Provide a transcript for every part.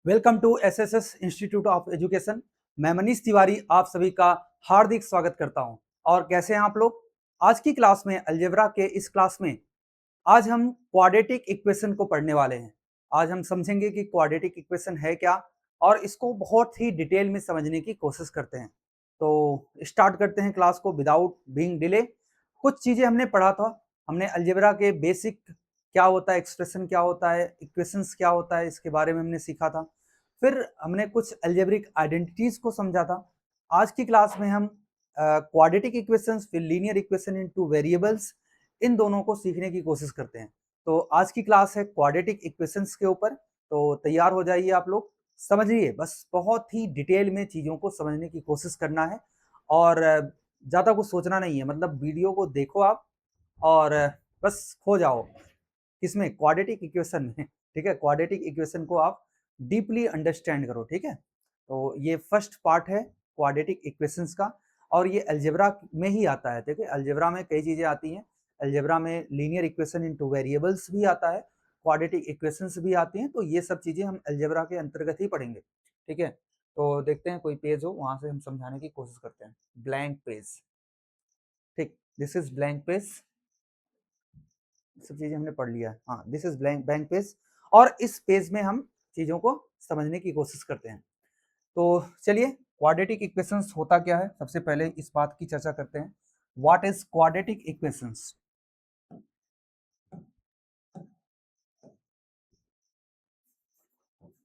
Welcome to SSS institute of education. मैं मनीष तिवारी आप सभी का हार्दिक स्वागत करता हूं। और कैसे हैं आप लोग? आज की क्लास में अलजेब्रा के इस क्लास में आज हम क्वाड्रेटिक इक्वेशन को पढ़ने वाले हैं। आज हम समझेंगे कि क्वाड्रेटिक इक्वेशन है क्या और इसको बहुत ही डिटेल में समझने की कोशिश करते हैं। तो स्टार्ट करते हैं क्लास को विदाउट बीइंग डिले। कुछ चीजें हमने पढ़ा था। हमने अलजेब्रा के बेसिक क्या होता है, एक्सप्रेशन क्या होता है, इक्वेशंस क्या होता है, इसके बारे में हमने सीखा था। फिर हमने कुछ अलजेब्रिक आइडेंटिटीज को समझा था। आज की क्लास में हम क्वाड्रेटिक इक्वेशंस फिर लीनियर इक्वेशन इनटू वेरिएबल्स, इन दोनों को सीखने की कोशिश करते हैं। तो आज की क्लास है क्वाड्रेटिक इक्वेशंस के ऊपर। तो तैयार हो जाइए आप लोग, समझिए। बस बहुत ही डिटेल में चीज़ों को समझने की कोशिश करना है और ज़्यादा कुछ सोचना नहीं है। मतलब वीडियो को देखो आप और बस खो जाओ किसमें, क्वाड्रेटिक इक्वेशन में। ठीक है, क्वाड्रेटिक इक्वेशन को आप डीपली अंडरस्टैंड करो। ठीक है, तो ये फर्स्ट पार्ट है क्वाड्रेटिक इक्वेशंस का और ये अलजेब्रा में ही आता है। देखिए अलजेब्रा में कई चीज़ें आती हैं। अलजेब्रा में लीनियर इक्वेशन इनटू वेरिएबल्स भी आता है, क्वाड्रेटिक इक्वेशंस भी आती हैं। तो ये सब चीज़ें हम अलजेब्रा के अंतर्गत ही पढ़ेंगे। ठीक है, तो देखते हैं कोई पेज हो वहां से हम समझाने की कोशिश करते हैं। ब्लैंक पेज, ठीक, दिस इज ब्लैंक पेज। सब चीजें हमने पढ़ लिया है। हाँ, this is blank blank page और इस पेज में हम चीजों को समझने की कोशिश करते हैं। तो चलिए, क्वाड्रेटिक इक्वेशंस होता क्या है, सबसे पहले इस बात की चर्चा करते हैं। What is quadratic equations?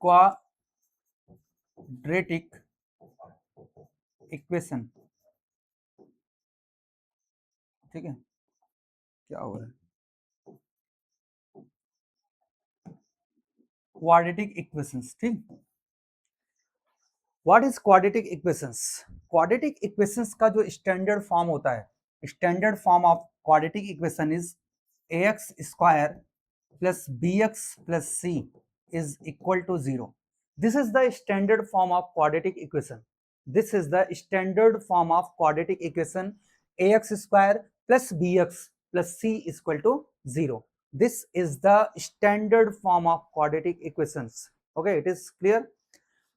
Quadratic equation, ठीक है, क्या हो रहा है? क्वाड्रेटिक इक्वेशंस, ठीक। What is quadratic equations? Quadratic equations का जो स्टैंडर्ड फॉर्म होता है, standard form of quadratic equation is ax square plus bx plus c is equal to 0. This is the standard form of quadratic equation. This is the standard form of quadratic equation. Ax square plus bx plus c is equal to 0. This is the standard form of quadratic equations. Okay, it is clear.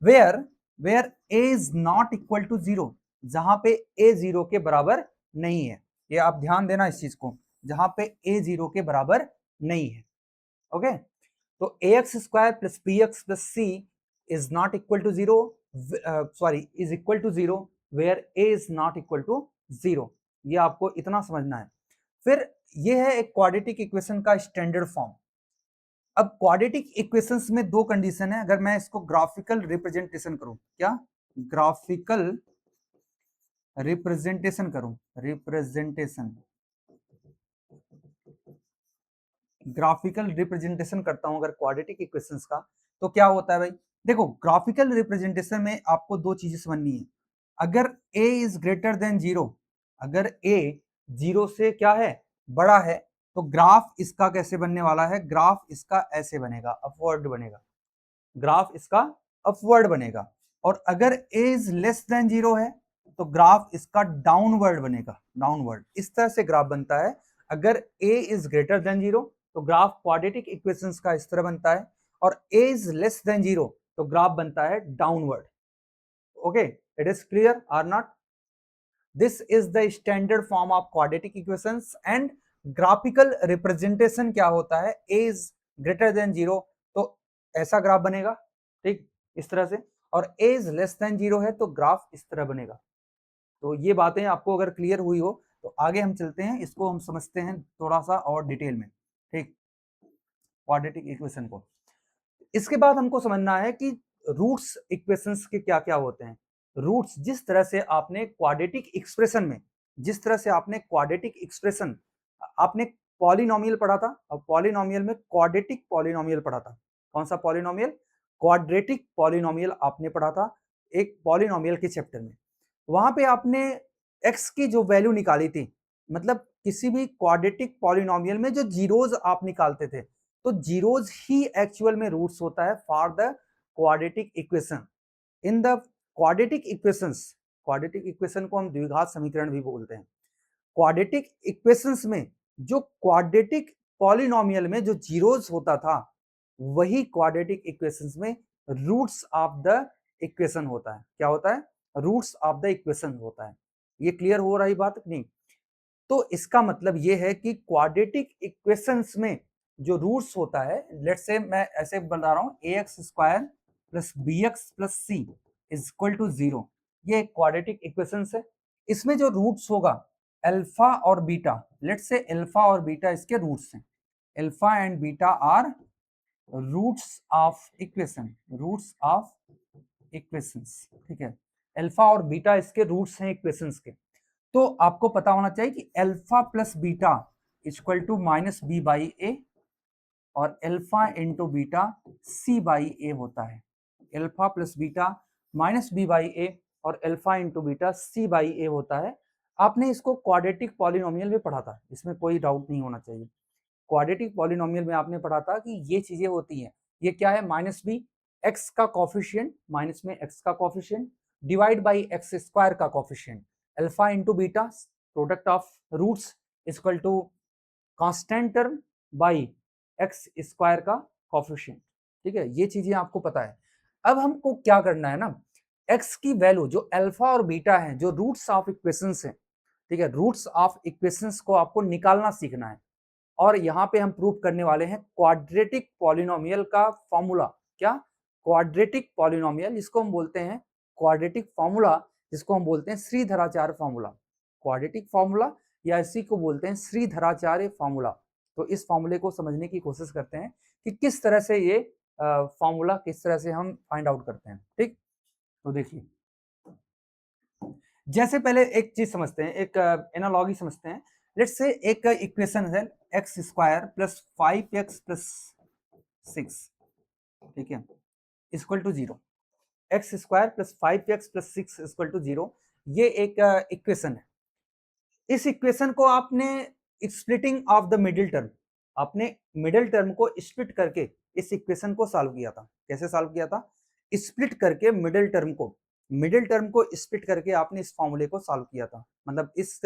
Where a is not equal to 0, जहां पे a 0 के बराबर नहीं है। ये आप ध्यान देना इस चीज को, जहां पे a 0 के बराबर नहीं है। ओके, तो ax square plus bx plus c is not equal to 0, sorry is equal to 0 where a is not equal to 0। ये आपको इतना समझना है। फिर ये है एक क्वाड्रेटिक इक्वेशन का स्टैंडर्ड फॉर्म। अब क्वाड्रेटिक इक्वेशंस में दो कंडीशन है। अगर मैं इसको ग्राफिकल रिप्रेजेंटेशन करूं, क्या ग्राफिकल रिप्रेजेंटेशन करूं, रिप्रेजेंटेशन, ग्राफिकल रिप्रेजेंटेशन करता हूं अगर क्वाड्रेटिक इक्वेशंस का, तो क्या होता है भाई? देखो, ग्राफिकल रिप्रेजेंटेशन में आपको दो चीजें समझनी है। अगर a इज ग्रेटर देन 0, अगर a 0 से क्या है, बड़ा है, तो ग्राफ इसका कैसे बनने वाला है? ग्राफ इसका ऐसे बनेगा, अपवर्ड बनेगा। ग्राफ इसका अपवर्ड बनेगा। और अगर a इज लेस देन 0 है तो ग्राफ इसका डाउनवर्ड बनेगा, डाउनवर्ड। इस तरह से ग्राफ बनता है। अगर a इज ग्रेटर देन 0 तो ग्राफ क्वाड्रेटिक इक्वेशंस का इस तरह बनता है, और a इज लेस देन 0 तो ग्राफ बनता है downward. Okay, it is clear और not? This is the standard form of quadratic equations. And graphical representation क्या होता है? a इज ग्रेटर देन 0 तो ऐसा ग्राफ बनेगा, ठीक, इस तरह से। और a इज लेस देन 0 है तो ग्राफ इस तरह बनेगा। तो ये बातें आपको अगर क्लियर हुई हो तो आगे हम चलते हैं, इसको हम समझते हैं थोड़ा सा और डिटेल में, ठीक, क्वाड्रेटिक इक्वेशन को। इसके बाद हमको समझना है कि रूट्स इक्वेशंस के क्या क्या होते हैं। रूट्स, जिस तरह से आपने क्वाड्रेटिक एक्सप्रेशन में, जिस तरह से आपने क्वाड्रेटिक एक्सप्रेशन, आपने पॉलिनोमियल पढ़ा था और पॉलिनोमियल में क्वाड्रेटिक पॉलिनोमियल पढ़ा था। कौन सा पॉलिनोमियल? क्वाड्रेटिक पॉलिनोमियल आपने पढ़ा था एक पॉलिनोमियल के चैप्टर में। वहां पे आपने एक्स की जो वैल्यू निकाली थी, मतलब किसी भी क्वाड्रेटिक पॉलिनोमियल में जो जीरोज आप निकालते थे, तो जीरोज ही एक्चुअल में रूट्स होता है for the quadratic equation. In the quadratic equations, quadratic equation को हम द्विघात समीकरण भी बोलते हैं। क्वाड्रेटिक इक्वेशंस में जो क्वाड्रेटिक पॉलिनोमियल में जो जीरोज होता था, वही क्वाड्रेटिक इक्वेशंस में रूट्स ऑफ द इक्वेशन होता है। क्या होता है? रूट्स ऑफ द इक्वेशन होता है। ये क्लियर हो रही बात नहीं? तो इसका मतलब ये है कि क्वाड्रेटिक इक्वेशंस में जो रूट्स होता है, लेट्स से मैं ऐसे बता रहा हूं, ax² plus bx plus c is equal to 0, ये क्वाड्रेटिक इक्वेशंस है। इसमें जो रूट्स होगा अल्फा और बीटा, लेट्स से अल्फा और बीटा इसके रूट्स हैं। Alpha and beta are roots of equation, roots of equations, ठीक है। अल्फा और बीटा इसके रूट्स हैं इक्वेशंस के। तो आपको पता होना चाहिए कि alpha plus beta equal to minus B by A और alpha into beta C by A होता है। Alpha plus beta minus B by A और alpha into beta C by A होता है। आपने इसको क्वाड्रेटिक पॉलिनोमियल में पढ़ा था, इसमें कोई डाउट नहीं होना चाहिए। क्वाड्रेटिक पॉलिनोमियल में आपने पढ़ा था कि ये चीजें होती हैं। ये क्या है? माइनस बी, एक्स का कॉफिशिएंट, माइनस में एक्स का coefficient divide by X square का coefficient, alpha into beta product of roots equal to constant term by X square का कॉफिशिएंट। ठीक है, ये चीजें आपको पता है। अब हमको क्या करना है ना, एक्स की वैल्यू जो अल्फा और बीटा है, जो रूट्स ऑफ इक्वेशंस है, ठीक है, रूट्स ऑफ इक्वेशंस को आपको निकालना सीखना है। और यहाँ पे हम प्रूव करने वाले हैं क्वाड्रेटिक पॉलिनोमियल का फॉर्मूला। क्या? क्वाड्रेटिक पॉलिनोमियल, जिसको हम बोलते हैं क्वाड्रेटिक फॉर्मूला, जिसको हम बोलते हैं श्रीधराचार्य फॉर्मूला। क्वाड्रेटिक फॉर्मूला या इसी को बोलते हैं श्रीधराचार्य फॉर्मूला। तो इस फॉर्मूले को समझने की कोशिश करते हैं कि किस तरह से ये फॉर्मूला किस तरह से हम फाइंड आउट करते हैं। ठीक, तो देखिए, जैसे पहले एक चीज समझते हैं, एक एनालॉजी समझते हैं। लेट्स से एक इक्वेशन है x² प्लस 5x प्लस 6, ठीक है, equal to 0। x² plus 5x plus 6 equal to 0, ये एक इक्वेशन है। इस इक्वेशन को आपने splitting of the middle term, आपने मिडिल टर्म को स्प्लिट करके इस इक्वेशन को सॉल्व किया था। कैसे सॉल्व किया था? स्प्लिट करके मिडिल टर्म को स्प्लिट करके आपने इस फॉर्मूले को सॉल्व किया था। मतलब इस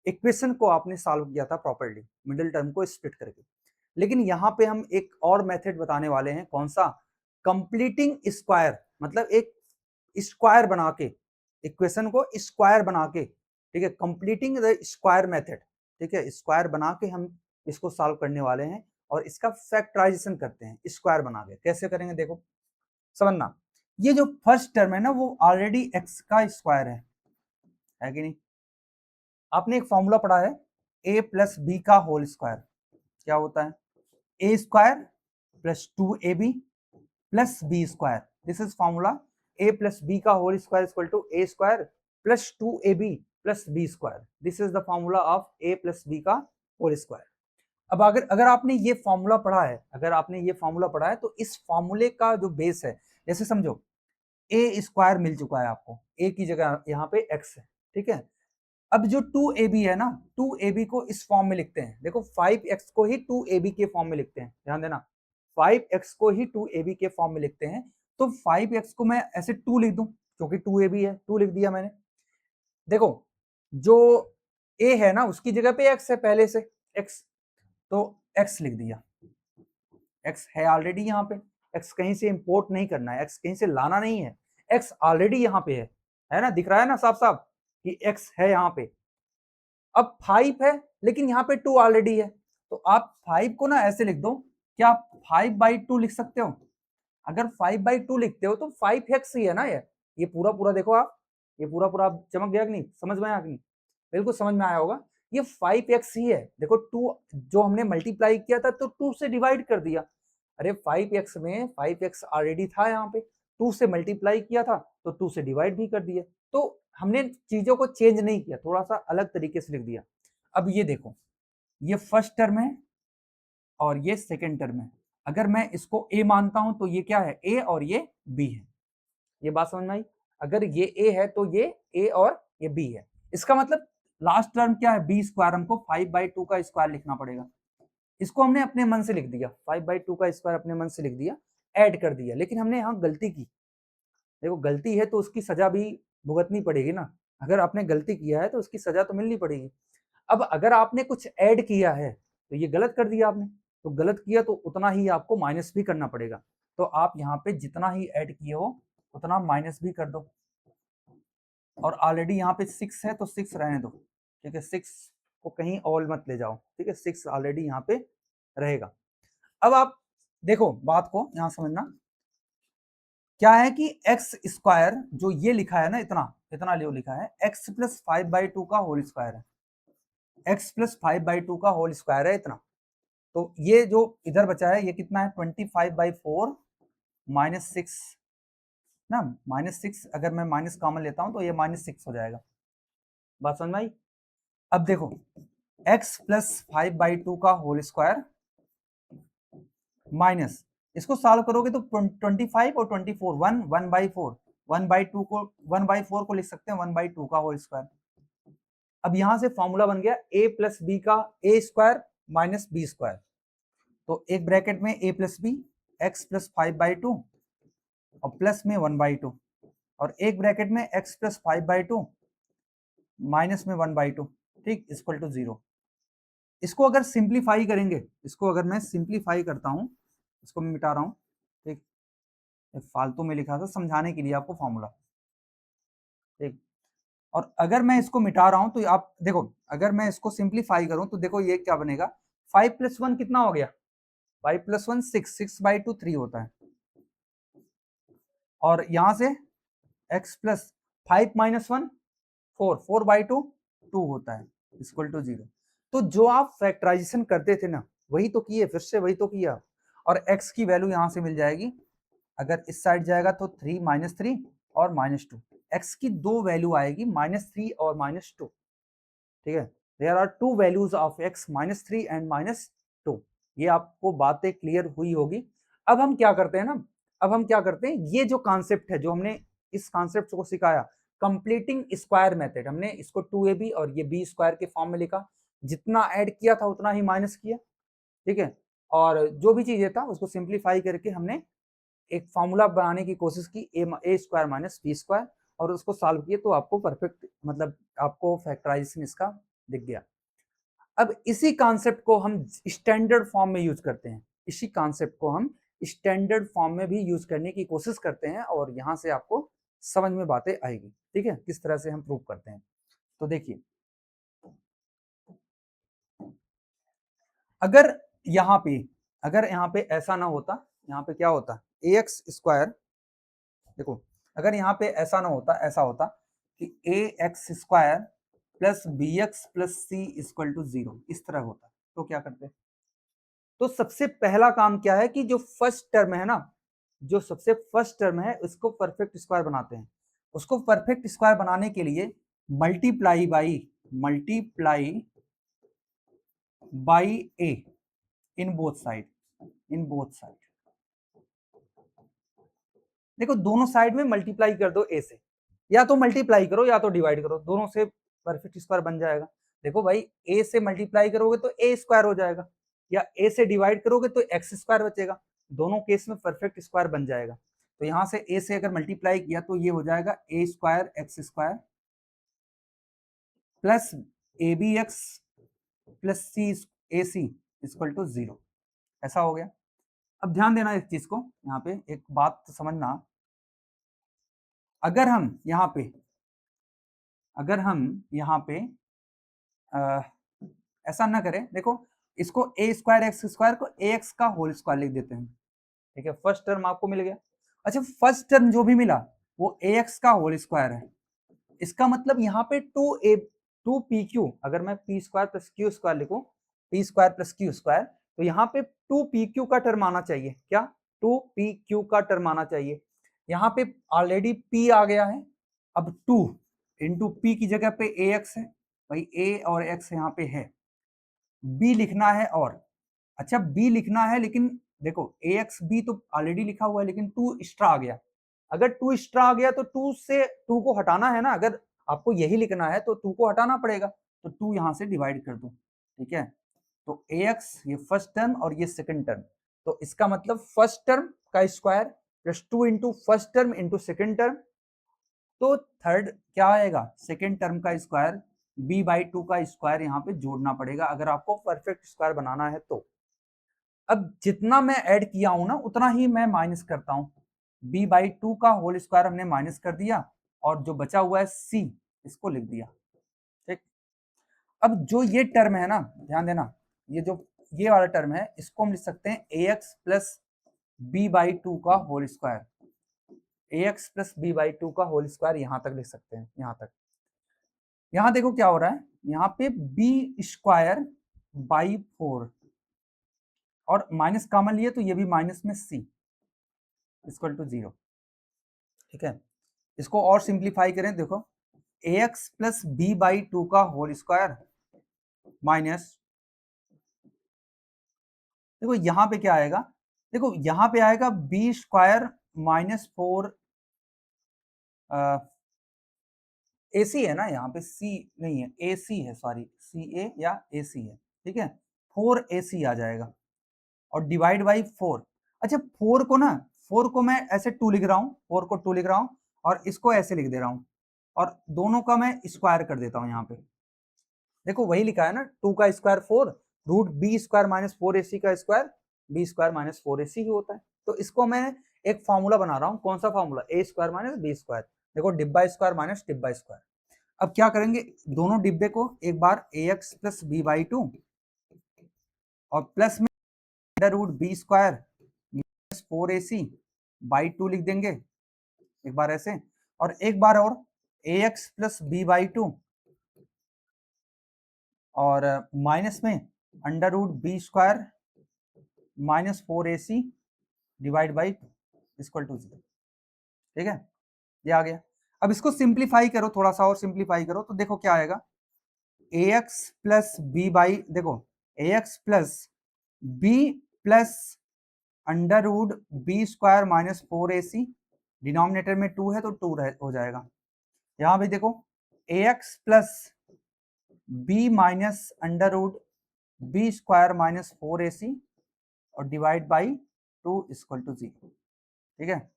इक्वेशन को आपने सॉल्व किया था प्रॉपर्ली, मिडिल टर्म को स्प्लिट करके। लेकिन यहाँ पे हम एक और मेथड बताने वाले हैं। कौन सा? कंप्लीटिंग स्क्वायर, मतलब एक स्क्वायर बना के, इक्वेशन को स्क्वायर बना के, ठीक है, कंप्लीटिंग द स्क्वायर मेथड, ठीक है, स्क्वायर बना के हम इसको सॉल्व करने वाले हैं और इसका फैक्टराइजेशन करते हैं स्क्वायर बना के। कैसे करेंगे देखो, समझना। ये जो फर्स्ट टर्म है ना, वो ऑलरेडी एक्स का स्क्वायर है कि नहीं? आपने एक फॉर्मूला पढ़ा है a प्लस बी का होल स्क्वायर। क्या होता है? a square plus 2ab plus B square. This is formula a plus B का whole square equal to a square plus 2ab plus B square. This is the formula of a plus B का whole square. अब अगर आपने ये formula पढ़ा है, तो इस फॉर्मूले का जो बेस है, जैसे समझो a स्क्वायर मिल चुका है आपको, a की जगह यहाँ पे x है, ठीक है। अब जो 2ab है ना, 2ab को इस फॉर्म में लिखते हैं। देखो 5x को ही 2ab के फॉर्म में लिखते हैं, ध्यान देना, 5x को ही 2ab के फॉर्म में लिखते हैं। तो 5x को मैं ऐसे 2 लिख दूं क्योंकि 2ab है, 2 लिख दिया मैंने। देखो जो a है ना, उसकी जगह पे x है पहले से, x, तो x लिख दिया। x है ऑलरेडी यहाँ पे, x कहीं से इंपोर्ट नहीं करना है, x कहीं से लाना नहीं है, x ऑलरेडी यहाँ पे है ना, दिख रहा है ना साफ साफ कि x है यहाँ पे। अब 5 है लेकिन यहाँ पे 2 ऑलरेडी है, तो आप 5 को ना ऐसे लिख दो, क्या आप 5/2 लिख सकते हो? अगर 5/2 लिखते हो तो 5x ही है ना ये पूरा पूरा देखो आप, ये पूरा पूरा चमक गया कि नहीं, समझ में आया कि नहीं? बिल्कुल समझ में आया होगा। ये 5x ही है। देखो 2 जो हमने मल्टीप्लाई किया था तो 2 से डिवाइड कर दिया। अरे 5x में 5x ऑलरेडी था यहाँ पे, 2 से मल्टीप्लाई किया था तो 2 से डिवाइड भी कर दिया। तो हमने चीजों को चेंज नहीं किया, थोड़ा सा अलग तरीके से लिख दिया। अब ये देखो, ये फर्स्ट टर्म है और ये सेकेंड टर्म है। अगर मैं इसको a मानता हूं तो ये क्या है? a और ये b है। ये बात समझ में आई? अगर ये a है तो ये a और ये b है। इसका मतलब लास्ट टर्म क्या है? b square. हमको 5/2 का स्क्वायर लिखना पड़ेगा। इसको हमने अपने मन से लिख दिया, 5/2 का स्क्वायर अपने मन से लिख दिया, ऐड कर दिया। लेकिन हमने यहाँ गलती की। देखो गलती है तो उसकी सजा भी भुगतनी पड़ेगी ना। अगर आपने गलती किया है तो उसकी सजा तो मिलनी पड़ेगी। अब अगर आपने कुछ ऐड किया है तो ये गलत कर दिया आपने, तो गलत किया तो उतना ही आपको माइनस भी करना पड़ेगा। तो आप यहाँ पे जितना ही ऐड किए हो उतना माइनस भी कर दो, और ऑलरेडी यहाँ पे 6 है तो 6 रहने दो, ठीक है, 6 को कहीं और मत ले जाओ, ठीक है, 6 ऑलरेडी यहाँ पे रहेगा। अब आप देखो बात को यहाँ समझना, क्या है कि एक्स स्क्वायर जो ये लिखा है ना, इतना इतना जो लिखा है एक्स प्लस 5/2 का होल स्क्वायर है, एक्स प्लस 5/2 का होल स्क्वायर है इतना। तो ये जो इधर बचा है ये कितना है, 25/4 माइनस 6 ना, -6, अगर मैं माइनस कॉमन लेता हूं तो ये -6 हो जाएगा। बात समझ में आई? अब देखो x प्लस 5/2 का होल स्क्वायर माइनस, इसको सॉल्व करोगे तो 25 और 24 1/4, 1/2 को 1/4 को लिख सकते हैं 1/2 का होल स्क्वायर। अब यहां से फॉर्मूला बन गया a प्लस बी का a square minus B square, तो एक ब्रैकेट में a plus B X plus 5/2 और प्लस में 1/2, और एक ब्रैकेट में x प्लस 5/2 माइनस में 1/2, ठीक, इक्वल टू 0। इसको अगर सिंप्लीफाई करेंगे, इसको अगर मैं सिंप्लीफाई करता हूं, इसको मैं मिटा रहा हूं, ठीक, फालतू में लिखा था समझाने के लिए आपको फॉर्मूला, ठीक, और अगर मैं इसको मिटा रहा हूं तो आप देखो, अगर मैं इसको सिंप्लीफाई करूं तो देखो ये क्या बनेगा, 5 + 1 कितना हो गया, 5 + 1 6, 6/2 3 होता है, और यहां से x प्लस 5 - 1 4, 4/2 2 होता है, इक्वल टू 0। तो जो आप फैक्टराइजेशन करते थे ना, वही तो किए, फिर से वही तो किया, और x की वैल्यू यहां से मिल जाएगी, अगर इस साइड जाएगा तो 3 -3 और -2, x की दो वैल्यू आएगी -3 और -2, ठीक है, there are two values of x -3 and -2। ये आपको बातें क्लियर हुई होगी। अब हम क्या करते हैं ना, अब हम क्या करते हैं, ये जो कॉन्सेप्ट है जो हमने इस कॉन्सेप्ट को सिखाया, कंप्लीटिंग स्क्वायर मेथड, हमने इसको 2ab और ये b स्क्वायर के फॉर्म में लिखा, जितना ऐड किया था उतना ही माइनस किया, ठीक है, और जो भी चीजें था उसको सिंप्लीफाई करके हमने एक फॉर्मूला बनाने की कोशिश की, ए स्क्वायर माइनस बी स्क्वायर, और उसको सॉल्व किए तो आपको परफेक्ट, मतलब आपको फैक्टराइजेशन इसका दिख गया। अब इसी कॉन्सेप्ट को हम स्टैंडर्ड फॉर्म में यूज करते हैं, इसी कॉन्सेप्ट को हम स्टैंडर्ड फॉर्म में भी यूज करने की कोशिश करते हैं, और यहां से आपको समझ में बातें आएगी, ठीक है, किस तरह से हम प्रूव करते हैं। तो देखिए, अगर यहाँ पे अगर यहाँ पे ऐसा ना होता, यहाँ पे क्या होता, ax स्क्वायर, देखो अगर यहाँ पे ऐसा ना होता, ऐसा होता कि ax square plus bx plus c equal to 0, इस तरह होता, तो क्या करते, तो सबसे पहला काम क्या है कि जो फर्स्ट टर्म है ना, जो सबसे फर्स्ट टर्म है उसको परफेक्ट स्क्वायर बनाते हैं। उसको परफेक्ट स्क्वायर बनाने के लिए multiply by A in both side, in both side, देखो दोनों साइड में मल्टीप्लाई कर दो ए से, या तो मल्टीप्लाई करो या तो डिवाइड करो, दोनों से परफेक्ट स्क्वायर बन जाएगा। देखो भाई, ए से मल्टीप्लाई करोगे तो ए स्क्वायर हो जाएगा, या ए से डिवाइड करोगे तो एक्स स्क्वायर बचेगा, दोनों केस में परफेक्ट स्क्वायर बन जाएगा। तो यहां से ए से अगर मल्टीप्लाई किया तो ये हो जाएगा A square X square plus A B X plus C A C equal to 0, ऐसा हो गया। अब ध्यान देना इस चीज को, यहाँ पे एक बात तो समझना, अगर हम यहाँ पे आ, ऐसा ना करें, देखो इसको ए स्क्वायर एक्स स्क्वायर को ए एक्स का होल स्क्वायर लिख देते हैं, ठीक है, फर्स्ट टर्म आपको मिल गया। अच्छा, फर्स्ट टर्म जो भी मिला वो ए एक्स का होल स्क्वायर है, इसका मतलब यहाँ पे 2pq, अगर मैं p square plus Q square लिखूं, p square plus Q square, तो यहाँ पे 2pq का टर्म आना चाहिए, क्या 2pq का टर्म आना चाहिए। यहाँ पे ऑलरेडी p आ गया है, अब 2 इंटू पी की जगह पे ax है, भाई a और x यहाँ पे है, b लिखना है, और अच्छा b लिखना है, लेकिन देखो ax b तो ऑलरेडी लिखा हुआ है, लेकिन 2 एक्स्ट्रा आ गया, अगर 2 एक्स्ट्रा आ गया तो 2 से 2 को हटाना है ना, अगर आपको यही लिखना है तो 2 को हटाना पड़ेगा, तो 2 यहां से डिवाइड कर दो, ठीक है, तो ax ये फर्स्ट टर्म और ये सेकंड टर्म, तो इसका मतलब फर्स्ट टर्म का square plus 2 into first term into second term, तो थर्ड क्या आएगा, सेकंड टर्म का स्क्वायर b/2 का स्क्वायर यहाँ पे जोड़ना पड़ेगा, अगर आपको परफेक्ट स्क्वायर बनाना है तो। अब जितना मैं ऐड किया हूं ना उतना ही मैं माइनस करता हूं। b/2 का होल स्क्वायर हमने माइनस कर दिया और जो बचा हुआ है c इसको लिख दिया। ठीक, अब जो ये टर्म है ना, ध्यान देना, ये वाला टर्म है, इसको हम लिख सकते हैं ax प्लस b/2 का whole square. ax plus b/2 का होल स्क्वायर यहां तक लिख सकते हैं, यहां तक। यहां देखो क्या हो रहा है, यहाँ पे b स्क्वायर बाई 4 और माइनस कॉमन लिए तो ये भी माइनस में c इक्वल टू 0। ठीक है, इसको और सिंप्लीफाई करें, देखो ax प्लस b/2 का होल स्क्वायर माइनस, देखो यहां पे क्या आएगा, देखो यहां पे आएगा b स्क्वायर माइनस 4 AC है ना, यहाँ पे C नहीं है, AC है, सॉरी CA या AC है। ठीक है, 4AC आ जाएगा और डिवाइड बाई 4। अच्छा 4 को ना, 4 को मैं ऐसे 2 लिख रहा हूँ, 4 को 2 लिख रहा हूँ और इसको ऐसे लिख दे रहा हूँ और दोनों का मैं स्क्वायर कर देता हूँ यहाँ पे। देखो वही लिखा है ना, 2 का square 4, root B square minus 4AC का square B square minus 4AC ही होता है। तो इसको मैं एक फॉर्मूला बना रहा हूँ, कौन सा फॉर्मूला, ए स्क्वायर माइनस बी स्क्वायर। देखो डिब्बा स्क्वायर माइनस डिब्बा स्क्वायर। अब क्या करेंगे, दोनों डिब्बे को एक बार ax प्लस b/2 और प्लस में under root B square minus 4AC by 2 लिख देंगे, एक बार ऐसे, और एक बार और ax प्लस b/2 और माइनस में under root B square minus 4AC divide by equal to 0। ठीक है, ये आ गया। अब इसको सिंप्लीफाई करो, थोड़ा सा और सिंप्लीफाई करो तो देखो क्या आएगा, ax प्लस b बाई, देखो ax plus b plus under root B square minus 4AC, denominator में 2 है तो 2 हो जाएगा। यहां भी देखो ax plus b minus under root B square minus 4AC और डिवाइड बाई 2 इक्वल टू 0। ठीक है,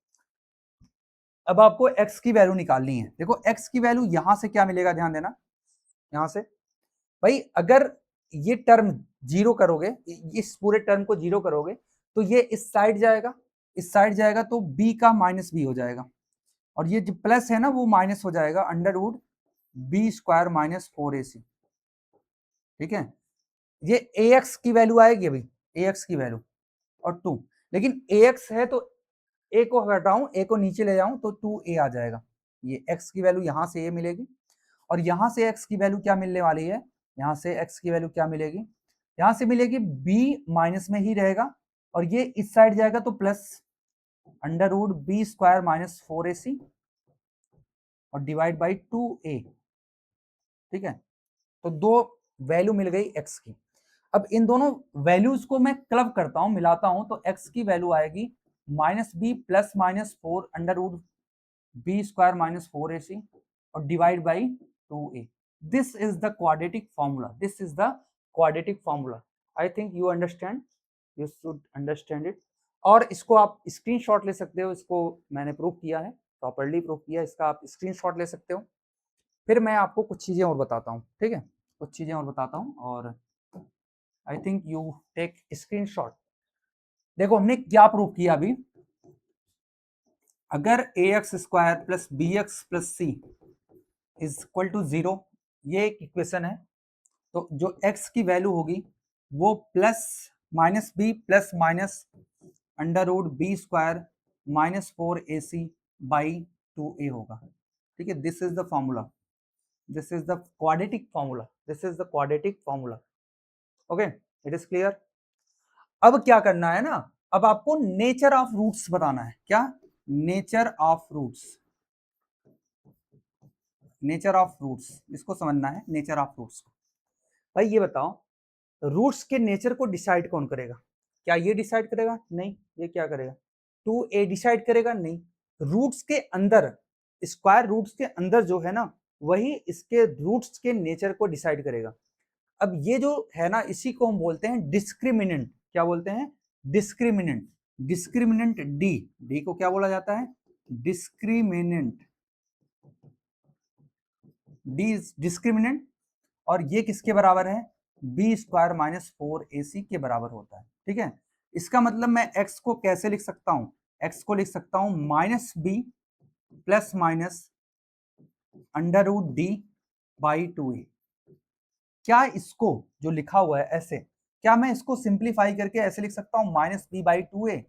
अब आपको x की वैल्यू निकालनी है। देखो x की वैल्यू यहां से क्या मिलेगा, ध्यान देना, यहां से भाई अगर ये टर्म जीरो करोगे, इस पूरे टर्म को जीरो करोगे तो ये इस साइड जाएगा, इस साइड जाएगा तो b का माइनस b हो जाएगा और ये जो प्लस है ना वो माइनस हो जाएगा, under root B square minus 4AC। ठीक है, ये ax की वैल्यू आएगी अभी, ax की वैल्यू और 2, लेकिन ax है तो a को हटाऊं, a को नीचे ले जाऊं तो 2a आ जाएगा। ये x की वैल्यू यहां से a मिलेगी और यहां से x की वैल्यू क्या मिलने वाली है, यहां से x की वैल्यू क्या मिलेगी, यहां से मिलेगी b माइनस में ही रहेगा और ये इस साइड जाएगा तो plus under root B square minus 4AC और डिवाइड बाई 2a। ठीक है, तो दो वैल्यू मिल गई x की। अब इन दोनों वैल्यूज को मैं क्लब करता हूं, मिलाता हूं तो x की वैल्यू आएगी minus B plus minus 4 under root B square minus 4AC और divide by 2a। This is the quadratic formula, this is the quadratic formula. I think you understand, you should understand it. और इसको आप screenshot ले सकते हो, इसको मैंने prove किया है, प्रॉपर्ली प्रूव किया, इसका आप स्क्रीनशॉट ले सकते हो। फिर मैं आपको कुछ चीजें और बताता हूँ, ठीक है, कुछ चीजें और बताता हूँ और I think you take screenshot. देखो हमने क्या प्रूव किया अभी, अगर ax square plus bx plus C is equal to 0, ये एक इक्वेशन है, तो जो x की वैल्यू होगी वो plus minus B plus minus under root B square minus 4AC by 2a होगा। ठीक है, this is the formula, this is the quadratic formula, this is the quadratic formula. Okay, it is clear. अब क्या करना है ना, अब आपको नेचर ऑफ रूट्स बताना है। क्या, nature of roots, nature of roots, इसको समझना है, नेचर ऑफ रूट्स को। भाई ये बताओ, रूट्स के नेचर को डिसाइड कौन करेगा, क्या ये डिसाइड करेगा, नहीं, ये क्या करेगा, 2a डिसाइड करेगा, नहीं, रूट्स के अंदर, स्क्वायर रूट्स के अंदर जो है ना वही इसके रूट्स के नेचर को डिसाइड करेगा। अब ये जो है ना इसी को हम बोलते हैं डिस्क्रिमिनेंट, क्या बोलते हैं, डिस्क्रिमिनेंट, डिस्क्रिमिनेंट डी, डी को क्या बोला जाता है, डिस्क्रिमिनेंट, डी डिस्क्रिमिनेंट, और ये किसके बराबर है, बी स्क्वायर माइनस 4AC के बराबर होता है। ठीक है, इसका मतलब मैं x को कैसे लिख सकता हूं, x को लिख सकता हूं minus B plus minus under root D by 2a। क्या इसको जो लिखा हुआ है ऐसे, क्या मैं इसको सिंप्लीफाई करके ऐसे लिख सकता हूं minus B by 2a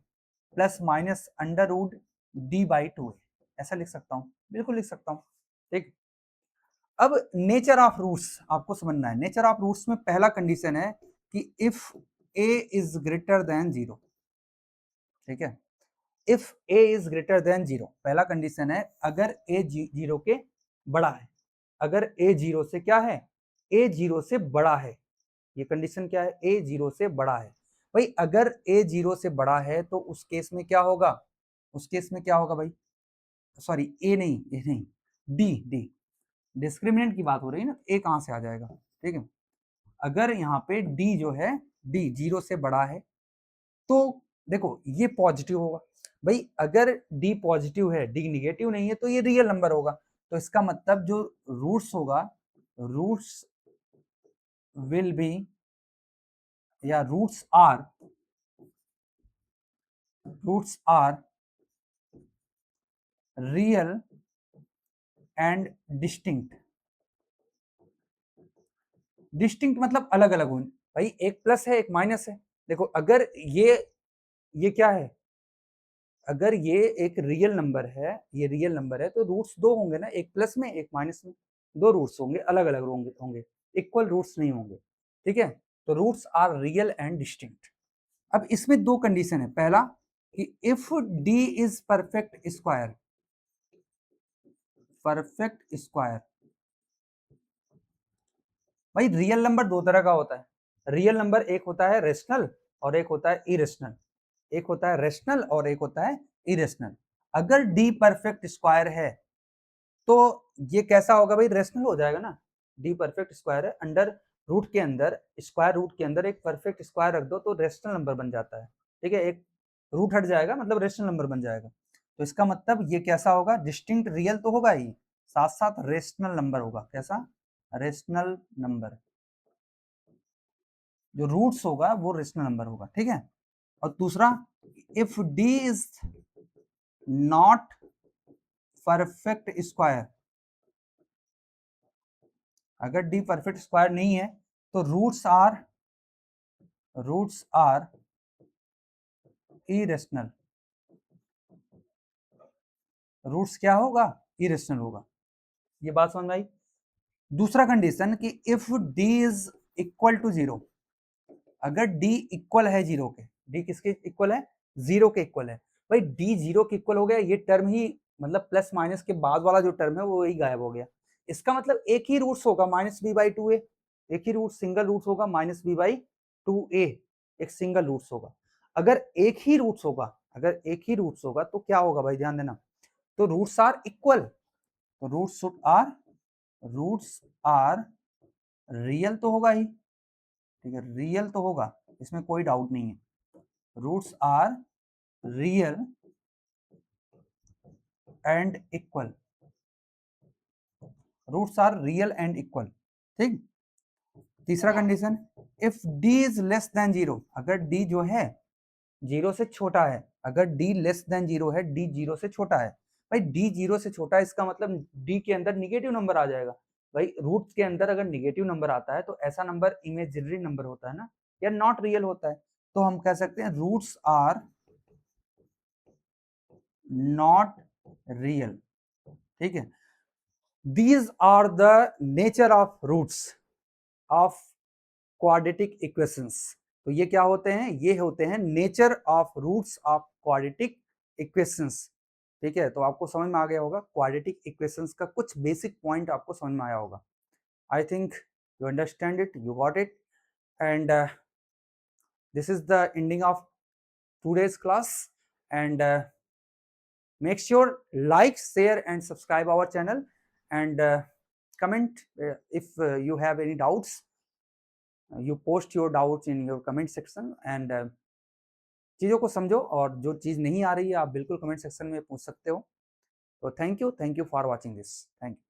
plus minus under root D by 2a, ऐसा लिख सकता हूं, बिल्कुल लिख सकता हूं। ठीक, अब नेचर ऑफ रूट्स आपको समझना है। नेचर ऑफ रूट्स में पहला कंडीशन है कि if a is greater than 0। ठीक है, if a is greater than 0, पहला कंडीशन है अगर a 0 के बड़ा है, अगर a 0 से क्या है, a 0 से बड़ा है। ये कंडीशन क्या है, a 0 से बड़ा है। भाई अगर a 0 से बड़ा है तो उस केस में क्या होगा, उस केस में क्या होगा भाई, सॉरी a नहीं, a नहीं, d डिस्क्रिमिनेंट की बात हो रही है ना, a कहां से आ जाएगा। ठीक है, अगर यहाँ पे d जो है, d 0 से बड़ा है तो देखो ये पॉजिटिव होगा। भाई अगर d पॉजिटिव है, d निगेटिव नहीं है, तो ये रियल नंबर होगा। तो इसका मतलब जो रूट्स होगा, रूट्स विल बी या roots are real and distinct. Distinct मतलब अलग अलग होने। भाई एक प्लस है एक माइनस है। देखो अगर ये क्या है, अगर ये एक रियल नंबर है, ये रियल नंबर है तो रूट्स दो होंगे ना, एक प्लस में एक माइनस में, दो रूट्स होंगे, अलग अलग होंगे, इक्वल रूट्स नहीं होंगे। ठीक है, तो roots are real and distinct. अब इसमें दो कंडीशन है, पहला कि if D is perfect square, perfect square. भाई रियल नंबर दो तरह का होता है, रियल नंबर एक होता है रेशनल और एक होता है इरेशनल, एक होता है रेशनल और एक होता है इरेशनल। अगर डी परफेक्ट स्क्वायर है तो ये कैसा होगा भाई, रेशनल हो जाएगा ना। डी परफेक्ट स्क्वायर है, अंडर रूट के अंदर, स्क्वायर रूट के अंदर एक परफेक्ट स्क्वायर रख दो तो रेशनल नंबर बन जाता है। ठीक है, एक रूट हट जाएगा मतलब रेशनल नंबर बन जाएगा। तो इसका मतलब ये कैसा होगा, डिस्टिंक्ट रियल तो होगा ही, साथ साथ रेशनल नंबर होगा। कैसा, रेशनल नंबर, जो रूट्स होगा वो रेशनल नंबर होगा। ठीक है, और दूसरा, if D is not perfect square, अगर डी परफेक्ट स्क्वायर नहीं है तो रूट्स आर इरेशनल, रूट्स क्या होगा, इरेशनल होगा। ये बात समझ में आई। दूसरा कंडीशन कि if D is equal to 0, अगर डी इक्वल है 0 के, डी किसके इक्वल है, 0 के इक्वल है। भाई डी 0 के इक्वल हो गया, ये टर्म ही मतलब प्लस माइनस के बाद वाला जो टर्म है वो ही गायब हो गया। इसका मतलब एक ही रूट्स होगा माइनस बी बाई 2a, एक ही रूट, सिंगल रूट्स होगा माइनस बी बाई 2a, एक सिंगल रूट्स होगा। अगर एक ही रूट्स होगा, अगर एक ही रूट्स होगा तो क्या होगा भाई, ध्यान देना, तो रूट्स आर इक्वल, तो रूट्स आर रियल तो होगा ही। ठीक है, रियल तो होगा, इसमें कोई डाउट नहीं है, roots are real and equal, roots are real and equal. ठीक, तीसरा condition, if D is less than 0, अगर डी जो है 0 से छोटा है, अगर डी लेस देन 0 है, डी 0 से छोटा है। भाई डी 0 से छोटा है, इसका मतलब डी के अंदर निगेटिव नंबर आ जाएगा। भाई रूट के अंदर अगर निगेटिव नंबर आता है तो ऐसा नंबर इमेजिनरी नंबर होता है ना, या नॉट रियल होता है। तो हम कह सकते हैं रूट्स आर नॉट रियल। ठीक है, these are the nature of roots of quadratic equations। तो ये क्या होते हैं, ये होते हैं nature of roots of quadratic equations. ठीक है, तो आपको समझ में आ गया होगा, क्वाड्रेटिक इक्वेशंस का कुछ बेसिक पॉइंट आपको समझ में आया होगा। आई think you understand it, you got it, and this is the ending of today's class, and make sure like, share and subscribe our channel, and comment if you have any doubts. You post your doubts in your comment section, and चीज़ों को समझो, और जो चीज़ नहीं आ रही है आप बिल्कुल कमेंट सेक्शन में पूछ सकते हो। तो thank you for watching this, thank you.